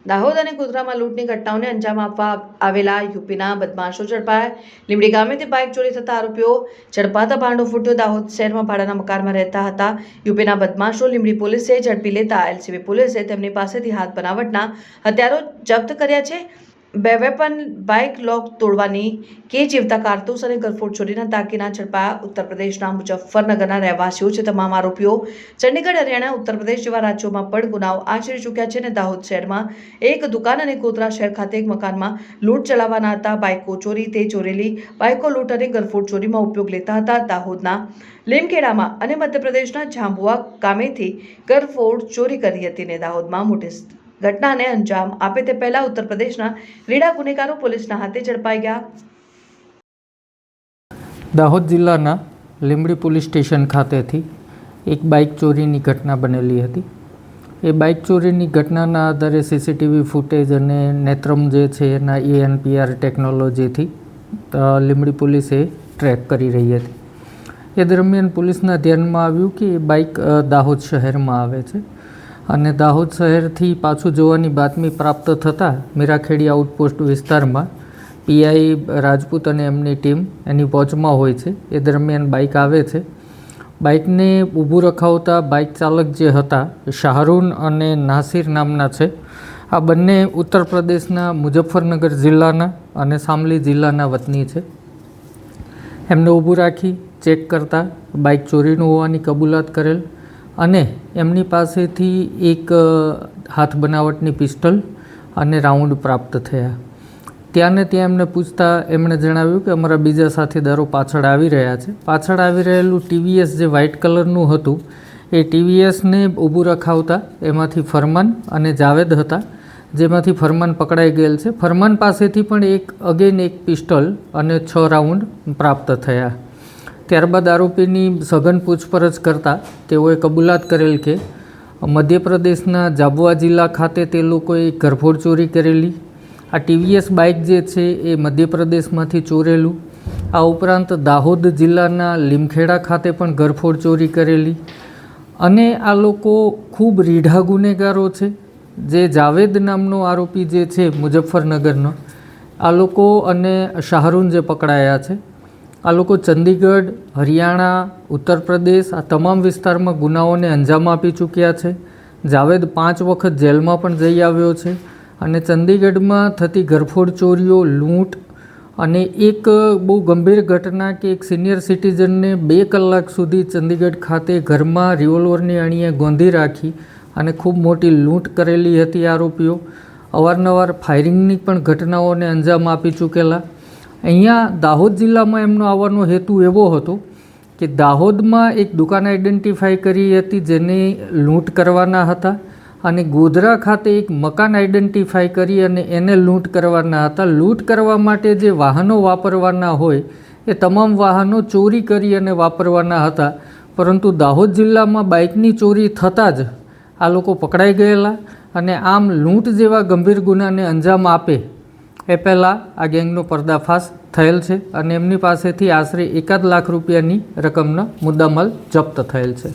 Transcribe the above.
દાહોદ અને ગોધરામાં લૂંટની ઘટનાઓને અંજામ આપવા આવેલા યુપીના બદમાશો ઝડપાયા। લીંબડી ગામેથી બાઇક ચોરી થતા આરોપીઓ ઝડપાતા ભાંડો ફૂટ્યો। દાહોદ શહેરમાં ભાડાના મકાનમાં રહેતા હતા યુપીના બદમાશો લીંબડી પોલીસે ઝડપી લેતા એલસીબી પોલીસે તેમની પાસેથી હાથ બનાવટના હથિયારો જપ્ત કર્યા છે। 2 વેપન, બાઇક લોક તોડવાની કે જીવતા કારતૂસ અને ગરફોડ ચોરીના દાગીના ઝડપાયા। ઉત્તર પ્રદેશના મુઝફ્ફરનગરના રહેવાસીઓ છે। તમામ આરોપીઓ ચંડીગઢ, હરિયાણા, ઉત્તર પ્રદેશ જેવા રાજ્યોમાં પણ ગુનાઓ આચરી ચૂક્યા છે અને દાહોદ શહેરમાં એક દુકાન અને ગોધરા શહેર ખાતે એક મકાનમાં લૂંટ ચલાવવાના હતા। બાઇકો ચોરી, તે ચોરેલી બાઇકો લૂંટ અને ગરફોડ ચોરીમાં ઉપયોગ લેતા હતા। દાહોદના લીમખેડામાં અને મધ્યપ્રદેશના ઝાંબુઆ ગામેથી ગરફોડ ચોરી કરી હતી અને દાહોદમાં મોટી ઘટનાને અંજામ આપે તે પહેલા ઉત્તર પ્રદેશના રીડા ગુનેગારો પોલીસના હાથે ઝડપાઈ ગયા। દાહોદ જિલ્લાના લીંબડી પોલીસ સ્ટેશન ખાતેથી એક બાઇક ચોરીની ઘટના બનેલી હતી। એ બાઇક ચોરીની ઘટનાના આધારે સીસીટીવી ફૂટેજ અને નેત્રમ જે છે એના ENPR ટેકનોલોજીથી લીંબડી પોલીસે ટ્રેક કરી રહી હતી। એ દરમિયાન પોલીસના ધ્યાનમાં આવ્યું કે એ બાઇક દાહોદ શહેરમાં આવે છે અને દાહોદ શહેરથી પાછું જવાની બાતમી પ્રાપ્ત થતાં મીરાખેડી આઉટપોસ્ટ વિસ્તારમાં પીઆઈ રાજપૂત અને એમની ટીમ એની વોચમાં હોય છે। એ દરમિયાન બાઇક આવે છે। બાઇકને ઊભું રખાવતા બાઇક ચાલક જે હતા શાહરૂન અને નાસિર નામના છે। આ બંને ઉત્તર પ્રદેશના મુઝફ્ફરનગર જિલ્લાના અને શામલી જિલ્લાના વતની છે। એમને ઊભું રાખી ચેક કરતાં બાઇક ચોરીનું હોવાની કબૂલાત કરેલ અને એમની પાસેથી એક હાથ બનાવટની પિસ્ટલ અને રાઉન્ડ પ્રાપ્ત થયા। ત્યાં ને ત્યાં એમને પૂછતા એમણે જણાવ્યું કે અમારા બીજા સાથીદારો પાછળ આવી રહ્યા છે। પાછળ આવી રહેલું TVS જે વ્હાઇટ કલરનું હતું એ TVSને ઊભું રખાવતા એમાંથી ફરમાન અને જાવેદ હતા, જેમાંથી ફરમાન પકડાઈ ગયેલ છે। ફરમાન પાસેથી પણ એક પિસ્ટલ અને 6 રાઉન્ડ પ્રાપ્ત થયા। ત્યારબાદ આરોપીની સઘન પૂછપરછ કરતાં તેઓએ કબૂલાત કરેલ કે મધ્યપ્રદેશના ઝાબુઆ જિલ્લા ખાતે તે લોકોએ ગરફોડ ચોરી કરેલી। આ TVS બાઇક જે છે એ મધ્યપ્રદેશમાંથી ચોરેલું। આ ઉપરાંત દાહોદ જિલ્લાના લીમખેડા ખાતે પણ ગરફોડ ચોરી કરેલી અને આ લોકો ખૂબ રીઢા ગુનેગારો છે। જે જાવેદ નામનો આરોપી જે છે મુઝફ્ફરનગરનો, આ લોકો અને શાહરૂન જે પકડાયા છે, આ લોકો ચંદીગઢ, હરિયાણા, ઉત્તર પ્રદેશ આ તમામ વિસ્તારમાં ગુનાઓને અંજામ આપી ચૂક્યા છે। જાવેદ 5 વખત જેલમાં પણ જઈ આવ્યો છે અને ચંદીગઢમાં થતી ગરફોડ ચોરીઓ, લૂંટ અને એક બહુ ગંભીર ઘટના કે એક સિનિયર સિટીઝનને 2 કલાક સુધી ચંદીગઢ ખાતે ઘરમાં રિવોલ્વરની અણીએ ગોંધી રાખી અને ખૂબ મોટી લૂંટ કરેલી હતી। આરોપીઓ અવારનવાર ફાયરિંગની પણ ઘટનાઓને અંજામ આપી ચૂકેલા। અહીંયા દાહોદ જિલ્લામાં એમનો આવવાનો હેતુ એવો હતો કે દાહોદમાં એક દુકાન આઈડેન્ટિફાઈ કરી હતી જેને લૂંટ કરવાના હતા અને ગોધરા ખાતે એક મકાન આઈડેન્ટિફાઈ કરી અને એને લૂંટ કરવાના હતા। લૂંટ કરવા માટે જે વાહનો વાપરવાના હોય એ તમામ વાહનો ચોરી કરી અને વાપરવાના હતા, પરંતુ દાહોદ જિલ્લામાં બાઇકની ચોરી થતાં જ આ લોકો પકડાઈ ગયેલા અને આમ લૂંટ જેવા ગંભીર ગુનાને અંજામ આપે એ પહેલાં આ ગેંગનો પર્દાફાશ થયેલ છે અને એમની પાસેથી આશરે 1 લાખ રૂપિયાની રકમનો મુદ્દામાલ જપ્ત થયેલ છે।